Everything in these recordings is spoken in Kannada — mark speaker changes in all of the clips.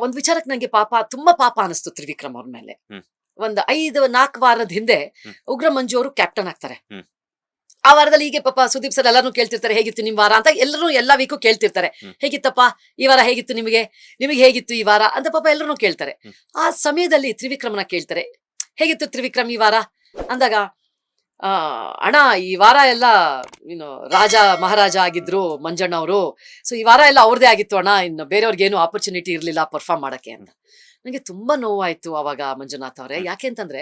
Speaker 1: ಒಂದ್ ವಿಚಾರಕ್ಕೆ ನಂಗೆ ತುಂಬಾ ಪಾಪ ಅನಿಸ್ತು ತ್ರಿವಿಕ್ರಮ್ ಅವ್ರ ಮೇಲೆ.
Speaker 2: ಹ್ಮ್.
Speaker 1: ಒಂದ್ 5-4 ವಾರದ ಹಿಂದೆ
Speaker 2: ಹ್ಮ್.
Speaker 1: ಉಗ್ರ ಮಂಜು ಅವರು ಕ್ಯಾಪ್ಟನ್ ಆಗ್ತಾರೆ.
Speaker 2: ಹ್ಮ್.
Speaker 1: ಆ ವಾರದಲ್ಲಿ ಹೀಗೆ ಪಾಪ ಸುದೀಪ್ ಸರ್ ಎಲ್ಲಾರು ಕೇಳ್ತಿರ್ತಾರೆ ಹೇಗಿತ್ತು ನಿಮ್ ವಾರ ಅಂತ. ಎಲ್ಲರೂ ಎಲ್ಲಾ ವೀಕು ಕೇಳ್ತಿರ್ತಾರೆ,
Speaker 2: ಹ್ಮ್.
Speaker 1: ಹೇಗಿತ್ತಪ್ಪ ಈ ವಾರ, ಹೇಗಿತ್ತು ನಿಮಗೆ ಹೇಗಿತ್ತು ಈ ವಾರ ಅಂತ ಪಾಪ ಎಲ್ಲರೂ ಕೇಳ್ತಾರೆ.
Speaker 2: ಹ್ಮ್.
Speaker 1: ಆ ಸಮಯದಲ್ಲಿ ತ್ರಿವಿಕ್ರಮನ ಕೇಳ್ತಾರೆ, ಹೇಗಿತ್ತು ತ್ರಿವಿಕ್ರಮ್ ಈ ವಾರ ಅಂದಾಗ, ಆ ಅಣ್ಣ ಈ ವಾರ ಎಲ್ಲ ರಾಜ ಮಹಾರಾಜ ಆಗಿದ್ರು ಮಂಜಣ್ಣ ಅವರು, ಸೊ ಈ ವಾರ ಎಲ್ಲ ಅವ್ರದೇ ಆಗಿತ್ತು ಅಣ್ಣ, ಇನ್ನು ಬೇರೆಯವ್ರಿಗೆ ಏನು ಆಪರ್ಚುನಿಟಿ ಇರ್ಲಿಲ್ಲ ಪರ್ಫಾರ್ಮ್ ಮಾಡಕ್ಕೆ ಅಂತ. ನನಗೆ ತುಂಬಾ ನೋವಾಯ್ತು ಅವಾಗ ಮಂಜುನಾಥ್ ಅವರೇ. ಯಾಕೆಂತಂದ್ರೆ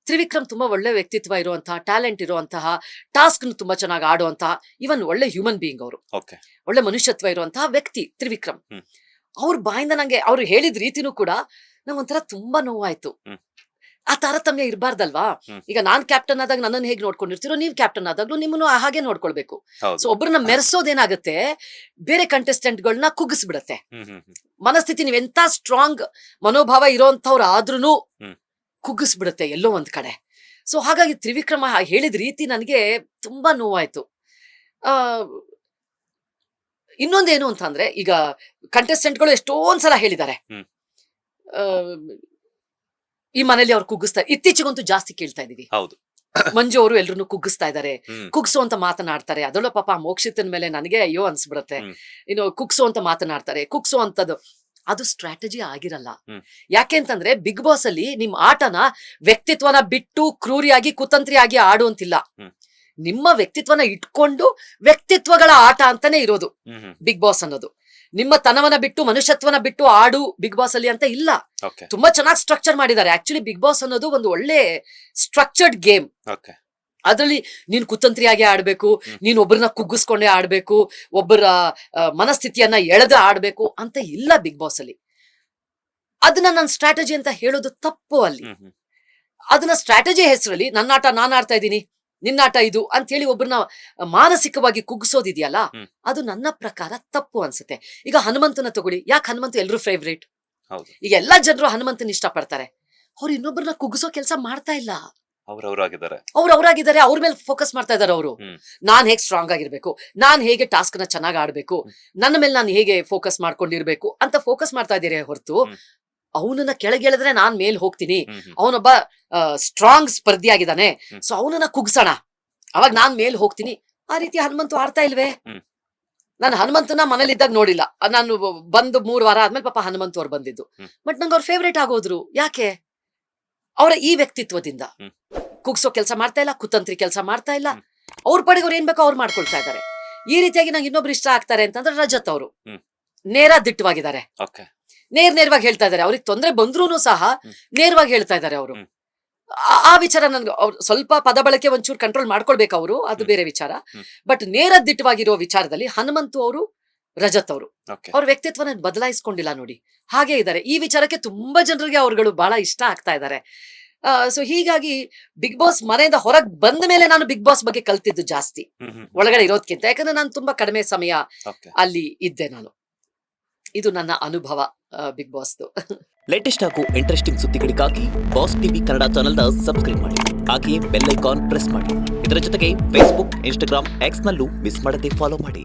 Speaker 1: ತ್ರಿವಿಕ್ರಮ್ ತುಂಬಾ ಒಳ್ಳೆ ವ್ಯಕ್ತಿತ್ವ ಇರುವಂತಹ, ಟ್ಯಾಲೆಂಟ್ ಇರುವಂತಹ, ಟಾಸ್ಕ್ ತುಂಬಾ ಚೆನ್ನಾಗಿ ಆಡುವಂತಹ, ಇವನ್ ಒಳ್ಳೆ ಹ್ಯೂಮನ್ ಬೀಯಿಂಗ್ ಅವರು, ಒಳ್ಳೆ ಮನುಷ್ಯತ್ವ ಇರುವಂತಹ ವ್ಯಕ್ತಿ ತ್ರಿವಿಕ್ರಮ್. ಅವ್ರ ಬಾಯಿಂದ ನಂಗೆ ಅವ್ರು ಹೇಳಿದ ರೀತಿನೂ ಕೂಡ ನಂಗೆ ಒಂಥರ ತುಂಬಾ ನೋವಾಯ್ತು. ಆ ತಾರತಮ್ಯ ಇರಬಾರ್ದಲ್ವಾ? ಈಗ ನಾನ್ ಕ್ಯಾಪ್ಟನ್ ಆದಾಗ ನನ್ನನ್ನು ಹೇಗೆ ನೋಡ್ಕೊಂಡಿರ್ತೀರೋ, ನೀವ್ ಕ್ಯಾಪ್ಟನ್ ಆದಾಗ್ಲೂ ನಿಮ್ಮನ್ನು ಹಾಗೆ ನೋಡ್ಕೊಳ್ಬೇಕು. ಸೊ ಒಬ್ಬರನ್ನ ಮೆರೆಸೋದೇನಾಗುತ್ತೆ, ಬೇರೆ ಕಂಟೆಸ್ಟೆಂಟ್ ಗಳನ್ನ ಕುಗ್ಗಿಸ್ಬಿಡತ್ತೆ. ಮನಸ್ಥಿತಿ ನೀವೆಂತ ಸ್ಟ್ರಾಂಗ್ ಮನೋಭಾವ ಇರೋಂಥವ್ರು ಆದ್ರೂ ಕುಗ್ಗಿಸ್ಬಿಡುತ್ತೆ ಎಲ್ಲೋ ಒಂದ್ ಕಡೆ. ಸೊ ಹಾಗಾಗಿ ತ್ರಿವಿಕ್ರಮ ಹೇಳಿದ ರೀತಿ ನನಗೆ ತುಂಬಾ ನೋವಾಯ್ತು. ಇನ್ನೊಂದೇನು ಅಂತ ಅಂದ್ರೆ, ಈಗ ಕಂಟೆಸ್ಟೆಂಟ್ಗಳು ಎಷ್ಟೊಂದ್ಸಲ ಹೇಳಿದ್ದಾರೆ ಈ ಮನೇಲಿ ಅವ್ರು ಕುಗ್ಗಿಸ್ತಾರೆ. ಇತ್ತೀಚೆಗಂತೂ ಜಾಸ್ತಿ ಕೇಳ್ತಾ ಇದೀವಿ, ಮಂಜು ಅವರು ಎಲ್ರು ಕುಗ್ಗಿಸ್ತಾ ಇದಾರೆ, ಕುಗ್ಸು ಅಂತ ಮಾತನಾಡ್ತಾರೆ. ಅದರಲ್ಲೂ ಪಾಪ ಮೋಕ್ಷಿತನ ಮೇಲೆ ನನಗೆ ಅಯ್ಯೋ ಅನ್ಸ್ಬಿಡತ್ತೆ. ಕುಗ್ಸು ಅಂತ ಮಾತನಾಡ್ತಾರೆ, ಕುಗ್ಸು ಅಂತದ್ದು ಅದು ಸ್ಟ್ರಾಟಜಿ ಆಗಿರಲ್ಲ. ಯಾಕೆಂತಂದ್ರೆ ಬಿಗ್ ಬಾಸ್ ಅಲ್ಲಿ ನಿಮ್ ಆಟನ ವ್ಯಕ್ತಿತ್ವನ ಬಿಟ್ಟು ಕ್ರೂರಿಯಾಗಿ ಕುತಂತ್ರಿಯಾಗಿ ಆಡುವಂತಿಲ್ಲ. ನಿಮ್ಮ ವ್ಯಕ್ತಿತ್ವನ ಇಟ್ಕೊಂಡು ವ್ಯಕ್ತಿತ್ವಗಳ ಆಟ ಅಂತಾನೆ ಇರೋದು ಬಿಗ್ ಬಾಸ್ ಅನ್ನೋದು. ನಿಮ್ಮ ತನವನ ಬಿಟ್ಟು ಮನುಷ್ಯತ್ವನ ಬಿಟ್ಟು ಆಡು ಬಿಗ್ ಬಾಸ್ ಅಲ್ಲಿ ಅಂತ ಇಲ್ಲ. ತುಂಬಾ ಚೆನ್ನಾಗಿ ಸ್ಟ್ರಕ್ಚರ್ ಮಾಡಿದ್ದಾರೆ. ಆಕ್ಚುಲಿ ಬಿಗ್ ಬಾಸ್ ಅನ್ನೋದು ಒಂದು ಒಳ್ಳೆ ಸ್ಟ್ರಕ್ಚರ್ಡ್ ಗೇಮ್. ಅದ್ರಲ್ಲಿ ನೀನ್ ಕುತಂತ್ರಿಯಾಗಿ ಆಡ್ಬೇಕು, ನೀನ್ ಒಬ್ಬರನ್ನ ಕುಗ್ಗಿಸ್ಕೊಂಡೇ ಆಡ್ಬೇಕು, ಒಬ್ಬರ ಮನಸ್ಥಿತಿಯನ್ನ ಎಳೆದ ಆಡ್ಬೇಕು ಅಂತ ಇಲ್ಲ ಬಿಗ್ ಬಾಸ್ ಅಲ್ಲಿ. ಅದನ್ನ ನನ್ನ ಸ್ಟ್ರಾಟಜಿ ಅಂತ ಹೇಳೋದು ತಪ್ಪು ಅಲ್ಲಿ. ಅದನ್ನ ಸ್ಟ್ರಾಟಜಿ ಹೆಸರಲ್ಲಿ ನನ್ನ ಆಟ ನಾನ್ ಆಡ್ತಾ ಇದ್ದೀನಿ, ನಿನ್ನಾಟ ಇದು ಅಂತ ಹೇಳಿ ಒಬ್ಬರನ್ನ ಮಾನಸಿಕವಾಗಿ ಕುಗ್ಗಿಸೋದಿದೆಯಲ್ಲ, ಅದು ನನ್ನ ಪ್ರಕಾರ ತಪ್ಪು ಅನ್ಸುತ್ತೆ. ಈಗ ಹನುಮಂತನ ತಗೊಳ್ಳಿ, ಯಾಕೆ ಹನುಮಂತ ಎಲ್ರು ಫೇವ್ರೇಟ್? ಈಗ ಎಲ್ಲಾ ಜನರು ಹನುಮಂತನ ಇಷ್ಟ ಪಡ್ತಾರೆ. ಅವ್ರು ಇನ್ನೊಬ್ಬರನ್ನ ಕುಗ್ಗಿಸೋ ಕೆಲಸ ಮಾಡ್ತಾ ಇಲ್ಲ. ಅವ್ರಾಗಿದ್ದಾರೆ, ಅವ್ರ ಮೇಲೆ ಫೋಕಸ್ ಮಾಡ್ತಾ ಇದಾರೆ ಅವರು. ನಾನ್ ಹೇಗೆ ಸ್ಟ್ರಾಂಗ್ ಆಗಿರ್ಬೇಕು, ನಾನ್ ಹೇಗೆ ಟಾಸ್ಕ್ ನ ಚೆನ್ನಾಗಿ ಆಡ್ಬೇಕು, ನನ್ನ ಮೇಲೆ ನಾನು ಹೇಗೆ ಫೋಕಸ್ ಮಾಡ್ಕೊಂಡಿರ್ಬೇಕು ಅಂತ ಫೋಕಸ್ ಮಾಡ್ತಾ ಇದ್ದೀರಿ ಹೊರತು ಅವನನ್ನ ಕೆಳಗೆಳೆದ್ರೆ ನಾನ್ ಮೇಲ್ ಹೋಗ್ತೀನಿ, ಅವನೊಬ್ಬ ಸ್ಟ್ರಾಂಗ್ ಸ್ಪರ್ಧಿ ಆಗಿದ್ದಾನೆ, ಸೊ ಅವನನ್ನ ಕುಗ್ಸೋಣ, ಅವಾಗ ನಾನ್ ಮೇಲ್ ಹೋಗ್ತೀನಿ. ಆ ರೀತಿ ಹನುಮಂತು ಆಡ್ತಾ ಇಲ್ವೇ? ನಾನು ಹನುಮಂತನ ಮನೇಲಿ ಇದ್ದಾಗ ನೋಡಿಲ್ಲ. ನಾನು ಬಂದು 3 ವಾರ ಆದ್ಮೇಲೆ ಪಾಪ ಹನುಮಂತು ಅವ್ರು ಬಂದಿದ್ದು. ಬಟ್ ನಂಗೆ ಅವ್ರ ಫೇವ್ರೇಟ್ ಆಗೋದ್ರು. ಯಾಕೆ? ಅವರ ಈ ವ್ಯಕ್ತಿತ್ವದಿಂದ ಕುಗ್ಸೋ ಕೆಲಸ ಮಾಡ್ತಾ ಇಲ್ಲ, ಕುತಂತ್ರಿ ಕೆಲಸ ಮಾಡ್ತಾ ಇಲ್ಲ. ಅವ್ರ ಪಡೆಗೆ ಅವ್ರು ಏನ್ ಬೇಕೋ ಅವ್ರು ಮಾಡ್ಕೊಳ್ತಾ ಇದಾರೆ. ಈ ರೀತಿಯಾಗಿ ನಂಗೆ ಇನ್ನೊಬ್ರು ಇಷ್ಟ ಆಗ್ತಾರೆ ಅಂತಂದ್ರೆ ರಜತ್ ಅವರು ನೇರ ದಿಟ್ಟವಾಗಿದ್ದಾರೆ. ನೇರವಾಗಿ ಹೇಳ್ತಾ ಇದಾರೆ. ಅವ್ರಿಗೆ ತೊಂದ್ರೆ ಬಂದ್ರೂ ಸಹ ನೇರವಾಗಿ ಹೇಳ್ತಾ ಇದಾರೆ ಅವರು. ಆ ವಿಚಾರ ನನ್ಗೆ ಅವ್ರು ಸ್ವಲ್ಪ ಪದ ಬಳಕೆ ಒಂಚೂರು ಕಂಟ್ರೋಲ್ ಮಾಡ್ಕೊಳ್ಬೇಕು ಅವರು, ಅದು ಬೇರೆ ವಿಚಾರ. ಬಟ್ ನೇರ ದಿಟ್ಟವಾಗಿರೋ ವಿಚಾರದಲ್ಲಿ ಹನುಮಂತು ಅವರು, ರಜತ್ ಅವರು ಅವ್ರ ವ್ಯಕ್ತಿತ್ವನ ಬದಲಾಯಿಸ್ಕೊಂಡಿಲ್ಲ ನೋಡಿ, ಹಾಗೆ ಇದ್ದಾರೆ. ಈ ವಿಚಾರಕ್ಕೆ ತುಂಬಾ ಜನರಿಗೆ ಅವ್ರುಗಳು ಬಹಳ ಇಷ್ಟ ಆಗ್ತಾ ಇದ್ದಾರೆ. ಸೊ ಹೀಗಾಗಿ ಬಿಗ್ ಬಾಸ್ ಮನೆಯಿಂದ ಹೊರಗೆ ಬಂದ ಮೇಲೆ ನಾನು ಬಿಗ್ ಬಾಸ್ ಬಗ್ಗೆ ಕಲ್ತಿದ್ದು ಜಾಸ್ತಿ ಒಳಗಡೆ ಇರೋದ್ಕಿಂತ. ಯಾಕಂದ್ರೆ ನಾನು ತುಂಬಾ ಕಡಿಮೆ ಸಮಯ ಅಲ್ಲಿ ಇದ್ದೆ ನಾನು. ಇದು ನನ್ನ ಅನುಭವ ಬಿಗ್ ಬಾಸ್.
Speaker 3: ಲೇಟೆಸ್ಟ್ ಹಾಗೂ ಇಂಟ್ರೆಸ್ಟಿಂಗ್ ಸುದ್ದಿಗಳಿಗಾಗಿ ಬಾಸ್ ಟಿವಿ ಕನ್ನಡ ಚಾನೆಲ್ನ ಸಬ್ಸ್ಕ್ರೈಬ್ ಮಾಡಿ, ಹಾಗೆಯೇ ಬೆಲ್ ಐಕಾನ್ ಪ್ರೆಸ್ ಮಾಡಿ. ಇದರ ಜೊತೆಗೆ ಫೇಸ್ಬುಕ್, ಇನ್ಸ್ಟಾಗ್ರಾಮ್, ಎಕ್ಸ್ ನಲ್ಲೂ ಮಿಸ್ ಮಾಡದೆ ಫಾಲೋ ಮಾಡಿ.